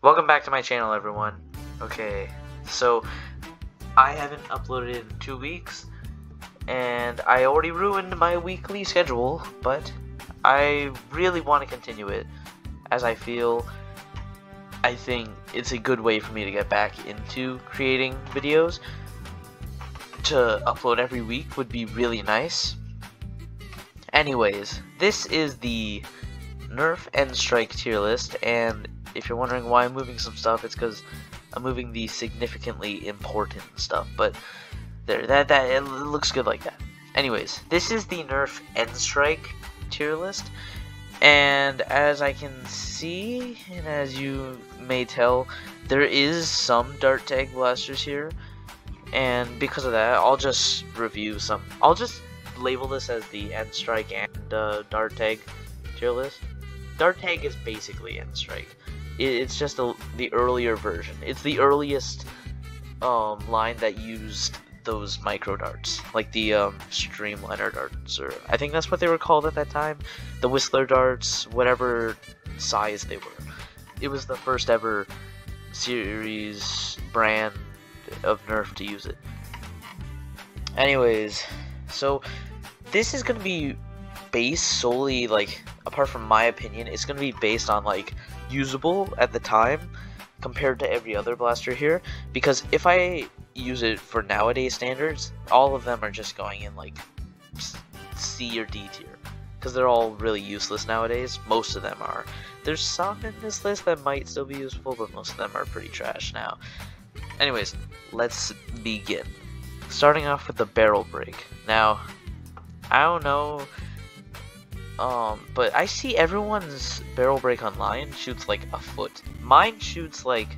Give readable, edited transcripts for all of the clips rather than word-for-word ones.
Welcome back to my channel, everyone. Okay, so I haven't uploaded in 2 weeks, and I already ruined my weekly schedule, but I really want to continue it, as I think it's a good way for me to get back into creating videos. To upload every week would be really nice. Anyways, this is the Nerf and Strike tier list, and if you're wondering why I'm moving some stuff, it's because I'm moving the significantly important stuff, but there, that it looks good like that. Anyways, this is the Nerf and Strike tier list, and as I can see, and as you may tell, there is some dart tag blasters here, and because of that, I'll just review some. I'll just label this as the End Strike and dart tag tier list. Dart tag is basically End Strike. It's just the earlier version. It's the earliest line that used those micro darts, like the streamliner darts, or I think that's what they were called at that time. The Whistler darts, whatever size they were. It was the first ever series brand of Nerf to use it. Anyways, so this is gonna be based solely, like, apart from my opinion, it's gonna be based on like usable at the time compared to every other blaster here, because if I use it for nowadays standards, all of them are just going in like C or D tier, because they're all really useless nowadays. Most of them are. There's some in this list that might still be useful, but most of them are pretty trash now. Anyways, let's begin. Starting off with the barrel break. Now, I don't know, but I see everyone's barrel break online shoots like a foot. Mine shoots like,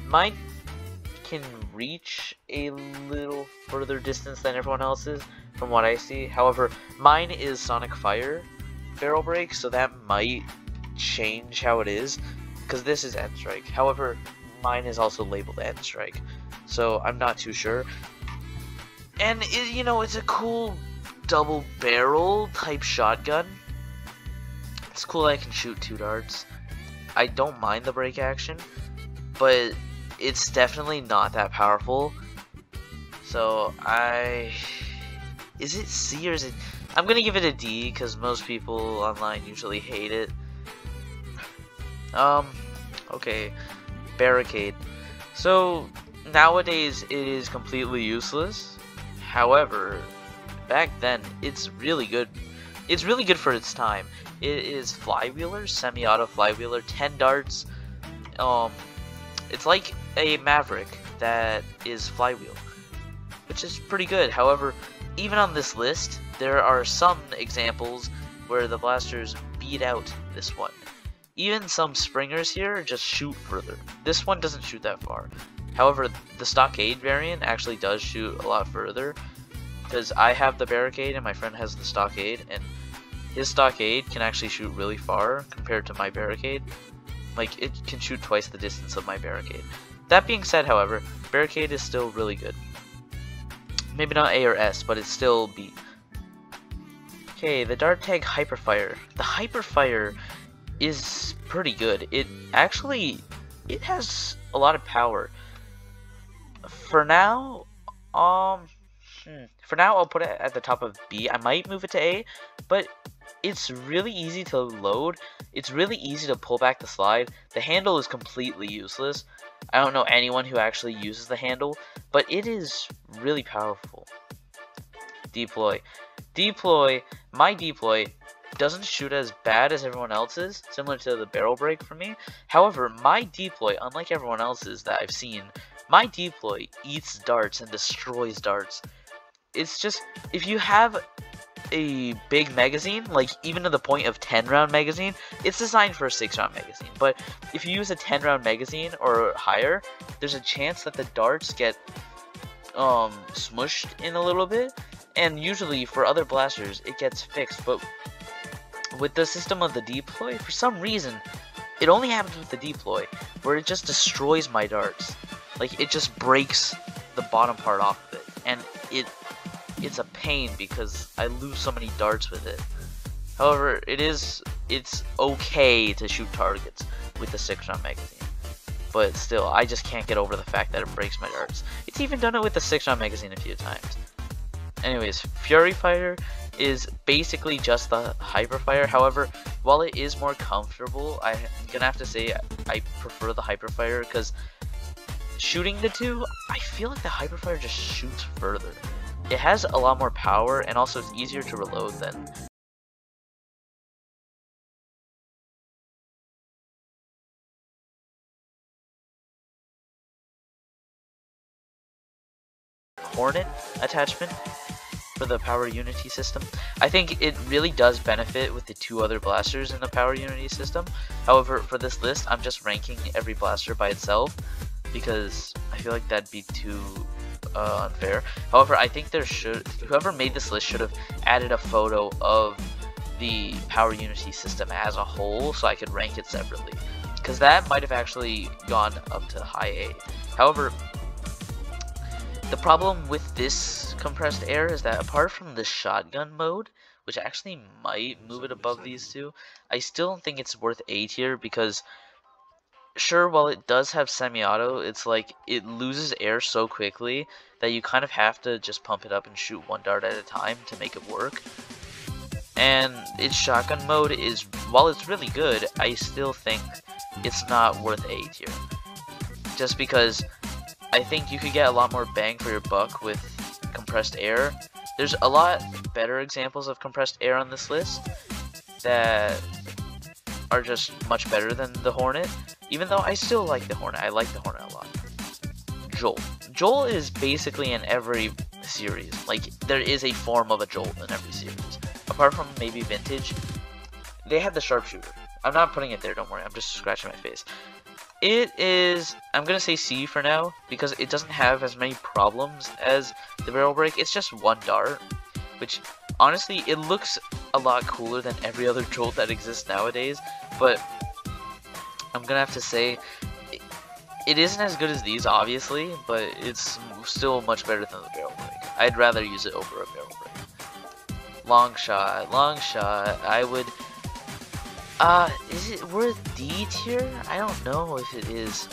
mine can reach a little further distance than everyone else's from what I see. However, mine is Sonic Fire barrel break, so that might change how it is, because this is End Strike. However, mine is also labeled End Strike, so I'm not too sure. And you know, it's a cool double barrel type shotgun. It's cool that I can shoot 2 darts. I don't mind the break action, but it's definitely not that powerful. So is it C or is it? I'm gonna give it a D because most people online usually hate it. Okay, barricade. So nowadays it is completely useless. However, back then it's really good. It's really good for its time. It is flywheeler, semi-auto flywheeler, 10 darts. It's like a Maverick that is flywheel, which is pretty good. However, even on this list, there are some examples where the blasters beat out this one. Even some springers here just shoot further. This one doesn't shoot that far. However, the stockade variant actually does shoot a lot further, because I have the barricade and my friend has the stockade, and his stockade can actually shoot really far compared to my barricade. Like, it can shoot twice the distance of my barricade. That being said, however, barricade is still really good. Maybe not A or S, but it's still B. Okay, the dart tag hyperfire. The hyperfire is pretty good. It has a lot of power. For now, I'll put it at the top of B. I might move it to A, but it's really easy to load. It's really easy to pull back the slide. The handle is completely useless. I don't know anyone who actually uses the handle, but it is really powerful. Deploy. My deploy doesn't shoot as bad as everyone else's, similar to the barrel break for me. However, my deploy, unlike everyone else's that I've seen, my deploy eats darts and destroys darts. It's just, if you have a big magazine, like even to the point of 10-round magazine, it's designed for a 6-round magazine, but if you use a 10-round magazine or higher, there's a chance that the darts get smushed in a little bit, and usually for other blasters it gets fixed. But with the system of the deploy, for some reason it only happens with the deploy, where it just destroys my darts. Like, it just breaks the bottom part off of it, and it's a pain because I lose so many darts with it. However, it's okay to shoot targets with the 6-round magazine. but still, I just can't get over the fact that it breaks my darts. It's even done it with the 6-round magazine a few times. Anyways, Fury Fighter is basically just the Hyper Fire. However, while it is more comfortable, I'm gonna have to say I prefer the Hyper Fire because shooting the two, I feel like the Hyper Fire just shoots further. It has a lot more power, and also it's easier to reload than Hornet attachment for the Power Unity system. I think it really does benefit with the 2 other blasters in the Power Unity system. However, for this list, I'm just ranking every blaster by itself because I feel like that'd be too unfair. However, I think whoever made this list should have added a photo of the Power Unity system as a whole so I could rank it separately, because that might have actually gone up to high A. However, the problem with this compressed air is that apart from the shotgun mode, which actually might move it above these two, I still don't think it's worth A tier because, sure, while it does have semi-auto, it's like it loses air so quickly that you kind of have to just pump it up and shoot 1 dart at a time to make it work. And its shotgun mode is, while it's really good, I still think it's not worth A tier. Just because I think you could get a lot more bang for your buck with compressed air. There's a lot better examples of compressed air on this list that are just much better than the Hornet, even though I still like the Hornet. I like the Hornet a lot. Jolt. Jolt is basically in every series. Like, there is a form of a Jolt in every series. Apart from maybe Vintage, they had the Sharpshooter. I'm not putting it there, don't worry, I'm just scratching my face. It is, I'm gonna say C for now, because it doesn't have as many problems as the barrel break. It's just 1 dart, which honestly, it looks a lot cooler than every other Jolt that exists nowadays, but I'm gonna have to say, it isn't as good as these, obviously, but it's still much better than the barrel break. I'd rather use it over a barrel break. Long shot, I would... is it worth D tier? I don't know if it is.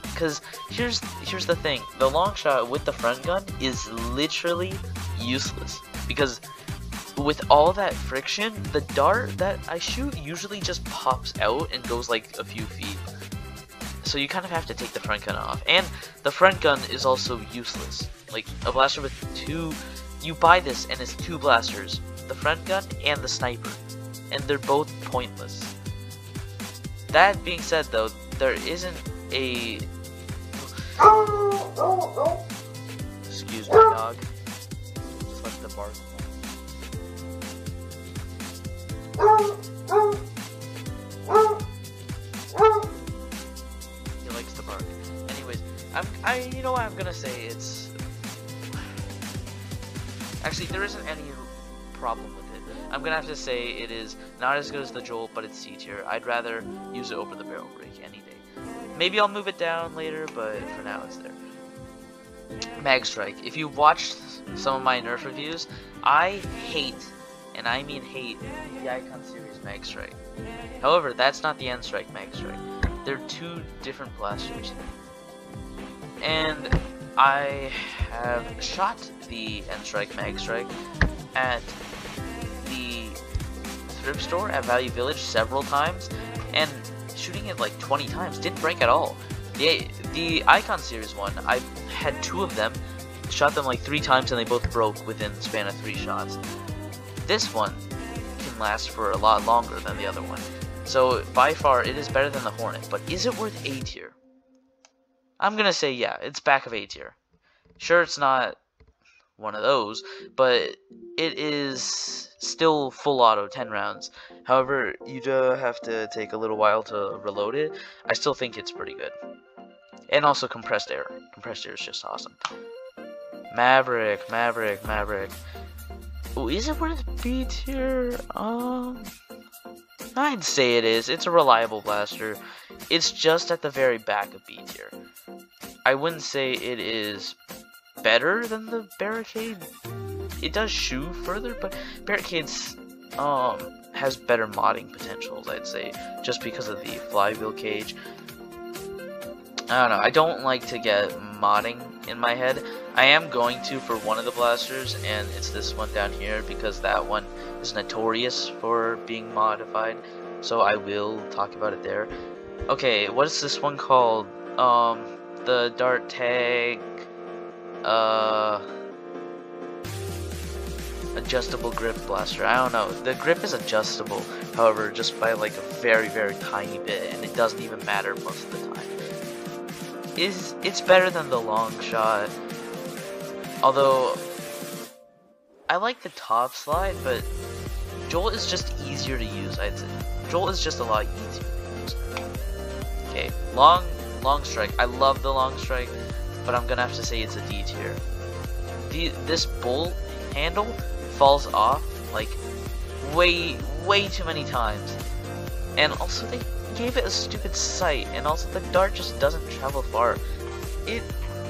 Because here's the thing. The long shot with the front gun is literally useless. Because with all that friction, the dart that I shoot usually just pops out and goes like a few feet. So you kind of have to take the front gun off. And the front gun is also useless. Like, a blaster with 2... You buy this and it's 2 blasters. The front gun and the sniper. And they're both pointless. That being said, though, there isn't a... Excuse me, dog. Just let the bark. He likes to bark. Anyways, you know what I'm gonna say? It's... Actually, there isn't any problem with it. I'm gonna have to say it is not as good as the Jolt, but it's C tier. I'd rather use it over the barrel break any day. Maybe I'll move it down later, but for now it's there. Mag Strike. If you watched some of my Nerf reviews, I hate, and I mean hate, the Icon Series Mag Strike. However, that's not the N-Strike Mag Strike. They're 2 different blasters. And I have shot the N-Strike Mag Strike at the thrift store at Value Village several times, and shooting it like 20 times didn't break at all. The Icon Series one, I had 2 of them, shot them like 3 times, and they both broke within the span of 3 shots. This one can last for a lot longer than the other one, so by far it is better than the Hornet. But is it worth A tier? I'm gonna say yeah, it's back of A tier. Sure, it's not one of those, but it is still full auto 10 rounds. However, you do have to take a little while to reload it. I still think it's pretty good. And also compressed air. Compressed air is just awesome. Maverick. Ooh, is it worth B tier? I'd say it is. It's a reliable blaster. It's just at the very back of B tier. I wouldn't say it is better than the Barricade. It does shoot further, but Barricades has better modding potentials, I'd say, just because of the flywheel cage. I don't know, I don't like to get modding in my head. I am going to for one of the blasters, and it's this one down here because that one is notorious for being modified, so I will talk about it there. Okay, what is this one called? The dart tag, adjustable grip blaster. I don't know. The grip is adjustable, however, just by like a very, very tiny bit, and it doesn't even matter most of the time. It's better than the long shot, although I like the top slide, but Jolt is just easier to use, I'd say. Jolt is just a lot easier to use. Okay, long strike. I love the long strike, but I'm gonna have to say it's a D tier. This bolt handle falls off like way too many times, and also they gave it a stupid sight, and also the dart just doesn't travel far. It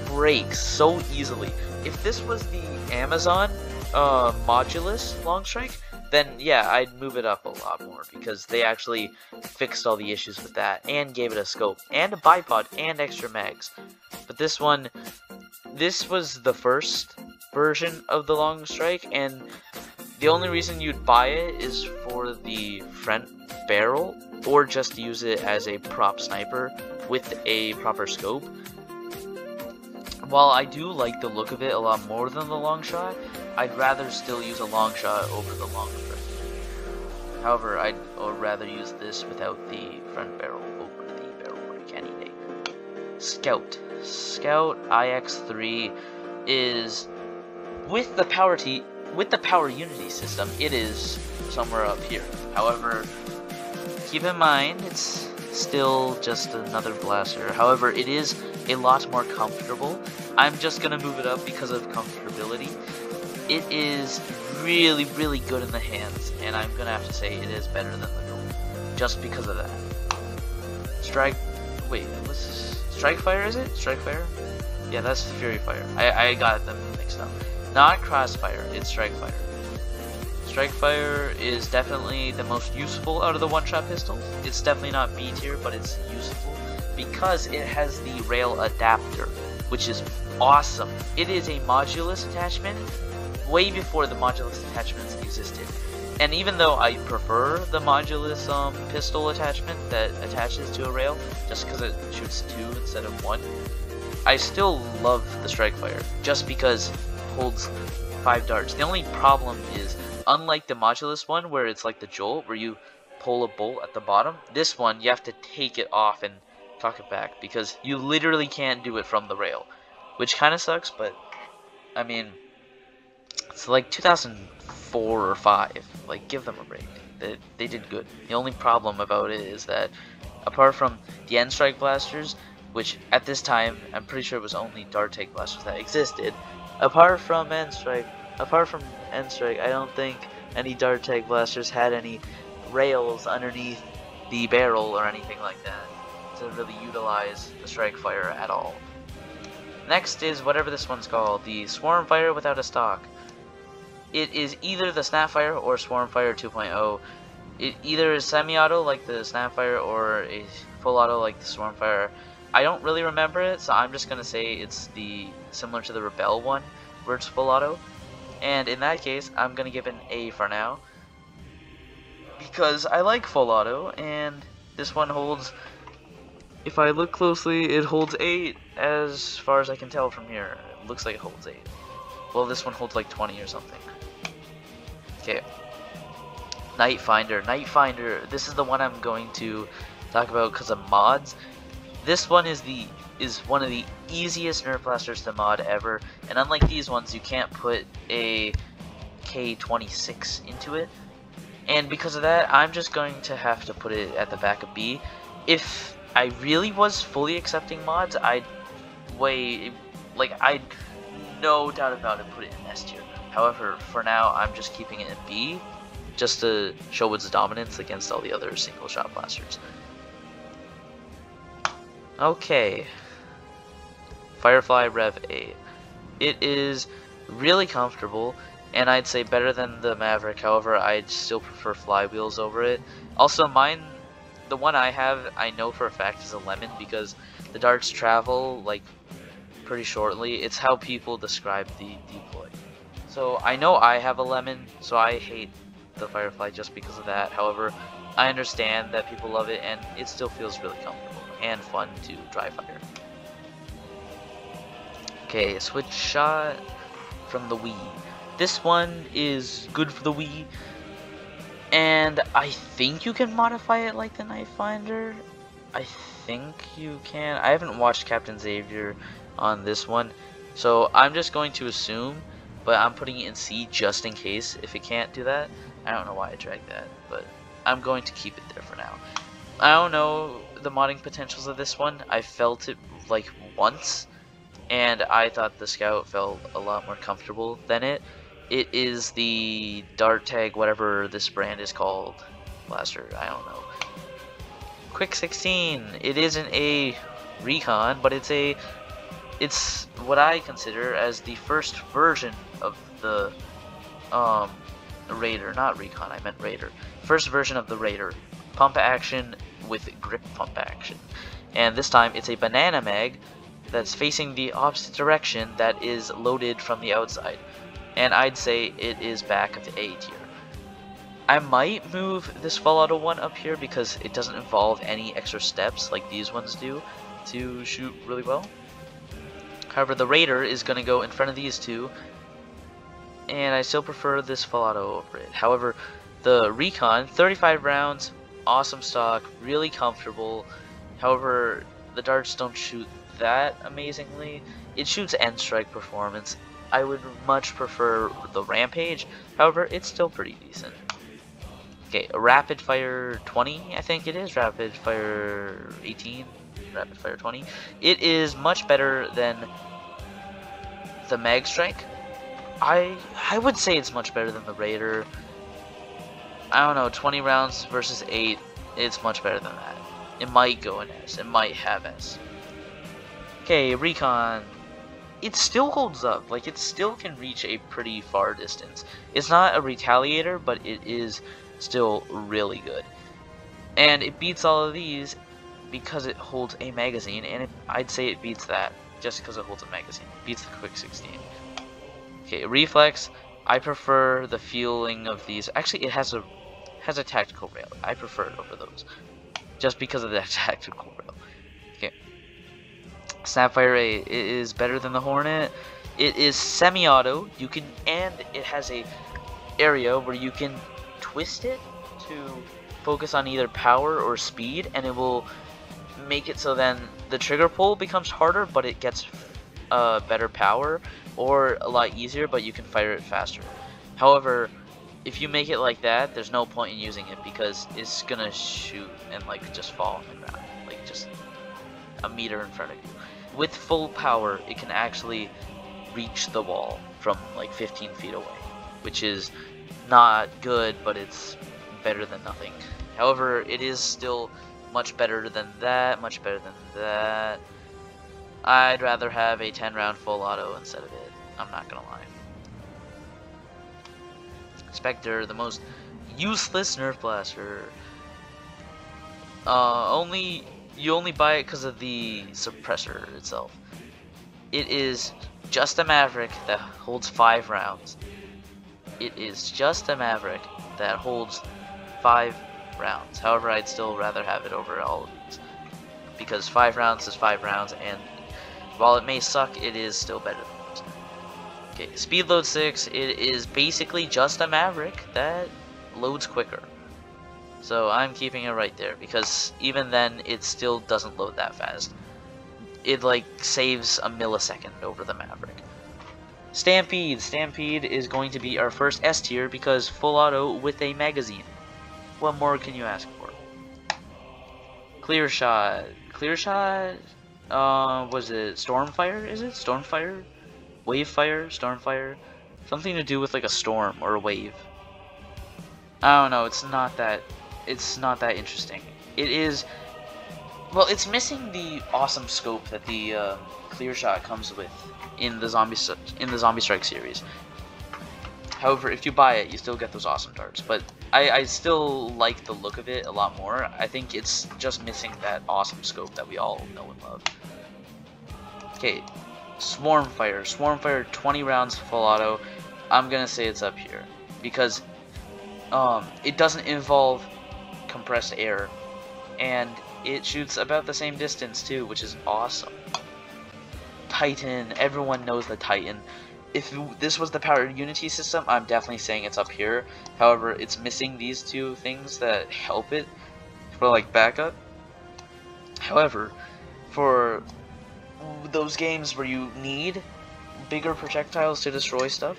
breaks so easily. If this was the Amazon modulus long strike, then yeah, I'd move it up a lot more because they actually fixed all the issues with that and gave it a scope and a bipod and extra mags. But this one, this was the first version of the long strike, and the only reason you'd buy it is for the front barrel or just use it as a prop sniper with a proper scope. While I do like the look of it a lot more than the long shot, I'd rather still use a long shot over the long strike. However, I'd rather use this without the front barrel over the barrel break any day. Scout IX3 is with the power unity system. It is somewhere up here. However, keep in mind it's still just another blaster. However, it is a lot more comfortable. I'm just gonna move it up because of comfortability. It is really good in the hands, and I'm gonna have to say it is better than the Jolt just because of that. Strike Fire, is it? Strike Fire? Yeah, that's Fury Fire. I got them mixed up. Not Crossfire, it's Strike Fire. Strike Fire is definitely the most useful out of the one-shot pistols. It's definitely not B tier, but it's useful because it has the rail adapter, which is awesome. It is a modulus attachment way before the modulus attachments existed. And even though I prefer the modulus pistol attachment that attaches to a rail, just because it shoots 2 instead of 1, I still love the Strike Fire, just because it holds 5 darts. The only problem is, unlike the modulus one, where it's like the Jolt, where you pull a bolt at the bottom, this one, you have to take it off and cock it back, because you literally can't do it from the rail, which kind of sucks, but, I mean, it's like 2004 or 5, like, give them a break. They did good. The only problem about it is that, apart from the N-Strike blasters, which at this time, I'm pretty sure it was only dart take blasters that existed, apart from N-Strike, I don't think any dart tag blasters had any rails underneath the barrel or anything like that to really utilize the Strike Fire at all. Next is whatever this one's called, the Swarm Fire without a stock. It is either the Snapfire or Swarm Fire 2.0. It either is semi-auto like the Snapfire or a full auto like the Swarm Fire. I don't really remember it, so I'm just gonna say it's similar to the Rebel one, where it's full auto. And in that case, I'm gonna give it an A for now, because I like full auto, and this one holds, if I look closely, it holds 8 as far as I can tell from here. It looks like it holds 8. Well, this one holds like 20 or something. Okay. Night Finder. This is the one I'm going to talk about because of mods. This one is one of the easiest Nerf blasters to mod ever, and unlike these ones, you can't put a K26 into it. And because of that, I'm just going to have to put it at the back of B. If I really was fully accepting mods, I'd no doubt about it, put it in S tier. However, for now, I'm just keeping it in B, just to show its dominance against all the other single shot blasters. Okay, Firefly Rev A. It is really comfortable, and I'd say better than the Maverick. However, I'd still prefer flywheels over it. Also, the one I have, I know for a fact is a lemon, because the darts travel like pretty shortly. It's how people describe the deploy. So I know I have a lemon, so I hate the Firefly just because of that. However, I understand that people love it, and it still feels really comfortable and fun to dry fire. Okay, switch shot from the Wii. This one is good for the Wii, and I think you can modify it like the Knife Finder. I think you can. I haven't watched Captain Xavier on this one, so I'm just going to assume, but I'm putting it in C just in case if it can't do that. I don't know why I dragged that, but I'm going to keep it there for now. I don't know the modding potentials of this one. I felt it like once, and I thought the Scout felt a lot more comfortable than it. It is the Dart Tag, whatever this brand is called, blaster, I don't know. Quick 16, it isn't a recon, but it's what I consider as the first version of the Raider, not recon, I meant Raider. First version of the Raider, pump action with grip pump action. And this time it's a banana mag that's facing the opposite direction that is loaded from the outside. And I'd say it is back of the A tier. I might move this Fallout 1 up here because it doesn't involve any extra steps like these ones do to shoot really well. However, the Raider is going to go in front of these two, and I still prefer this Fallout over it. However, the Recon, 35 rounds, awesome stock, really comfortable. However, the darts don't shoot that amazingly. It shoots end strike performance. I would much prefer the Rampage. However, it's still pretty decent. Okay, a Rapid Fire 20, I think it is. Rapid Fire 18, Rapid Fire 20. It is much better than the Mag Strike. I would say it's much better than the Raider. I don't know, 20 rounds versus 8, it's much better than that. It might go in S, it might have S. Okay, Recon. It still holds up, like it still can reach a pretty far distance. It's not a Retaliator, but it is still really good. And it beats all of these because it holds a magazine, and I'd say it beats that just because it holds a magazine. It beats the Quick 16. Okay, Reflex. I prefer the feeling of these. Actually, it has a tactical rail. I prefer it over those, just because of that tactical rail. Okay. Snapfire 8 is better than the Hornet. It is semi-auto. And it has a area where you can twist it to focus on either power or speed, and it will make it so then the trigger pull becomes harder, but it gets better power, or a lot easier, but you can fire it faster. However, if you make it like that, there's no point in using it because it's gonna shoot and like just fall on the ground, like just a meter in front of you. With full power, it can actually reach the wall from like 15 feet away, which is not good, but it's better than nothing. However, it is still much better than that, much better than that. I'd rather have a 10 round full auto instead of it, I'm not gonna lie. Spectre, the most useless Nerf blaster. You only buy it because of the suppressor itself. It is just a Maverick that holds 5 rounds. It is just a Maverick that holds 5 rounds. However, I'd still rather have it over all of these, because 5 rounds is 5 rounds, and while it may suck, it is still better than those. Okay, Speed Load 6, it is basically just a Maverick that loads quicker. So I'm keeping it right there, because even then, it still doesn't load that fast. It like saves a millisecond over the Maverick. Stampede. Stampede is going to be our first S tier because full auto with a magazine. What more can you ask for? Clear Shot. Clear Shot, was it Stormfire? Is it Stormfire? Wavefire? Stormfire? Something to do with like a storm or a wave. I don't know, it's not that interesting. It is, well, it's missing the awesome scope that the Clear Shot comes with in the Zombie Strike series. However, if you buy it, you still get those awesome darts. But I still like the look of it a lot more. I think it's just missing that awesome scope that we all know and love. Okay, Swarm Fire. Swarm Fire, 20 rounds full auto. I'm gonna say it's up here because it doesn't involve compressed air, and it shoots about the same distance too, which is awesome. Titan, everyone knows the Titan. If this was the powered Unity system, I'm definitely saying it's up here. However, it's missing these two things that help it for like backup. However, for those games where you need bigger projectiles to destroy stuff,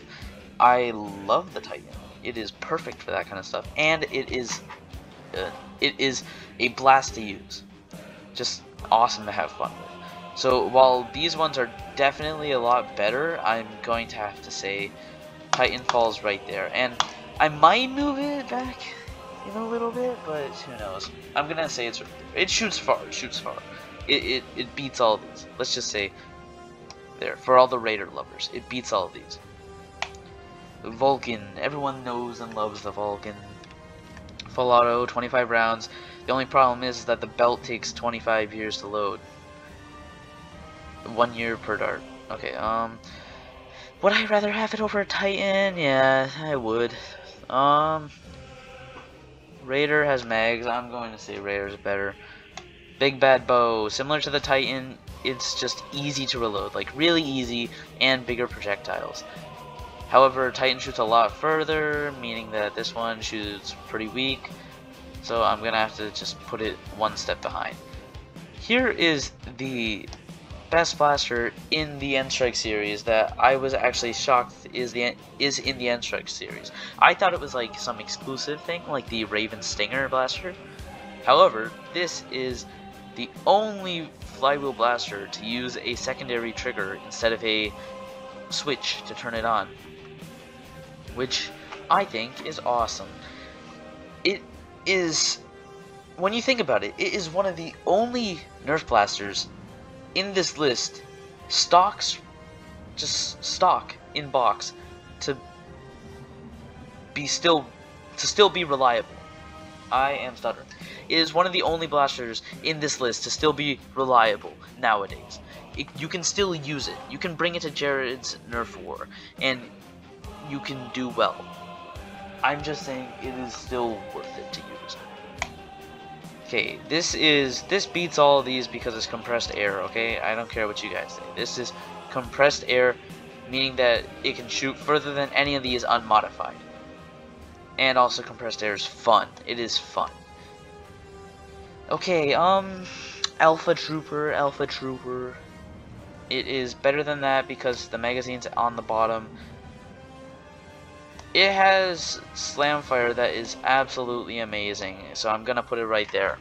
I love the Titan. It is perfect for that kind of stuff, and it is a blast to use. Just awesome to have fun with. So while these ones are definitely a lot better, I'm going to have to say Titan falls right there. And I might move it back in a little bit, but who knows. I'm gonna say it's right there. It shoots far, it shoots far. It beats all of these. Let's just say there, for all the Raider lovers, it beats all of these. The Vulcan, everyone knows and loves the Vulcan. Full auto, 25 rounds. The only problem is that the belt takes 25 years to load. 1 year per dart. Okay, would I rather have it over a Titan? Yeah, I would. Raider has mags. I'm going to say Raider's better. Big Bad Bow, similar to the Titan, it's just easy to reload, like really easy, and bigger projectiles. However, Titan shoots a lot further, meaning that this one shoots pretty weak, so I'm gonna have to just put it one step behind. Here is the best blaster in the N-Strike series that I was actually shocked is in the N-Strike series. I thought it was like some exclusive thing, like the Raven Stinger blaster. However, this is the only flywheel blaster to use a secondary trigger instead of a switch to turn it on, which I think is awesome. It is, when you think about it, it is one of the only Nerf blasters in this list, just stock in box, to still be reliable. I am stuttering. It is one of the only blasters in this list to still be reliable nowadays. You can still use it. You can bring it to Jared's Nerf War, and you can do well. I'm just saying it is still worth it to use. Okay, this beats all of these because it's compressed air, okay? I don't care what you guys say. This is compressed air, meaning that it can shoot further than any of these unmodified. And also compressed air is fun. It is fun. Okay, Alpha Trooper. It is better than that because the magazine's on the bottom. It has slam fire that is absolutely amazing, so I'm gonna put it right there.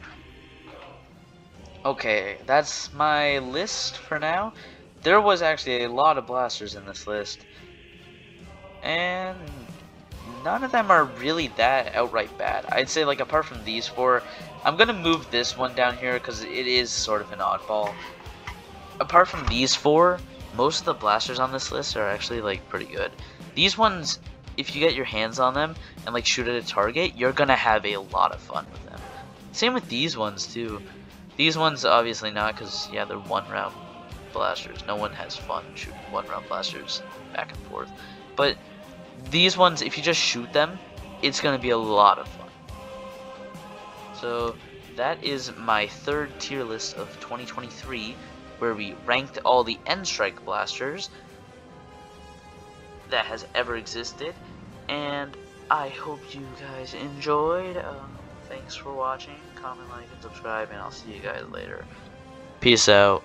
Okay, that's my list for now. There was actually a lot of blasters in this list, and none of them are really that outright bad. I'd say, like, apart from these four, I'm gonna move this one down here because it is sort of an oddball. Apart from these four, most of the blasters on this list are actually, like, pretty good. These ones, if you get your hands on them and like shoot at a target, you're gonna have a lot of fun with them. Same with these ones too. These ones obviously not, because yeah, they're 1 round blasters. No one has fun shooting 1 round blasters back and forth. But these ones, if you just shoot them, it's gonna be a lot of fun. So that is my 3rd tier list of 2023, where we ranked all the N-Strike blasters that has ever existed, and I hope you guys enjoyed. Thanks for watching, comment, like, and subscribe, and I'll see you guys later. Peace out.